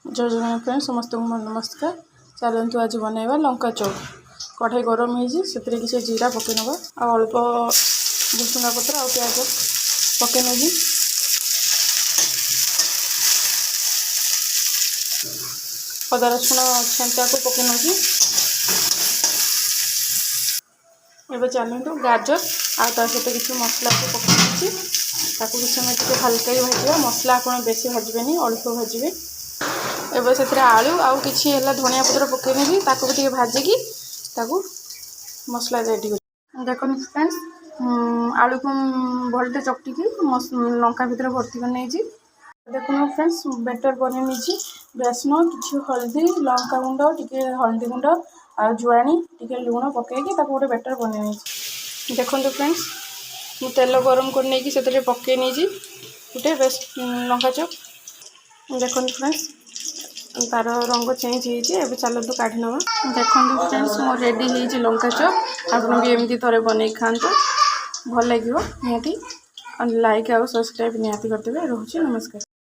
जय जगन्नाथ फ्रेंड्स समस्त को मोर नमस्कार। चलतु आज बनैबा लंका चौक। कढ़ाई गरम हो किसी जीरा पकई नवा अल्प भुसुंगा पत्र आ प्याज पकई नेबी। अदा रसुण छेंचा को पकई नौकि एवं चलतु गाजर आ सहित किसी मसला को पकई किसी समय हल्का ही भाजा मसला आप बेसी भाजबे अल्प भाजबे। एवं से आलू आउ कि धनिया पत्र पकईने भी भाजिकी मसला रेडी कर देख फ्रेंड्स। आलू को भलटे चकटिकी लंका भितर भर्ती कर देखो फ्रेंड्स बेटर बन बेसन कि हल्दी लंका गुंड टी हल्दी गुंड आ जुआणी टी लुण पकईकी गोटे बेटर बन देखो फ्रेंड्स मु तेल गरम कर पकई नहीं गोटे बेस्ट लंका चप। देखो फ्रेंड्स तार रंग चेंज हो चलतु काढ़ी नवा। देखो फ्रेंड्स मोर रेडी हो लंका चप। आप भी एमती थे बन खातु भल लगे निहाती लाइक आउ सब्सक्राइब निहाती करदेवे। रोचे नमस्कार।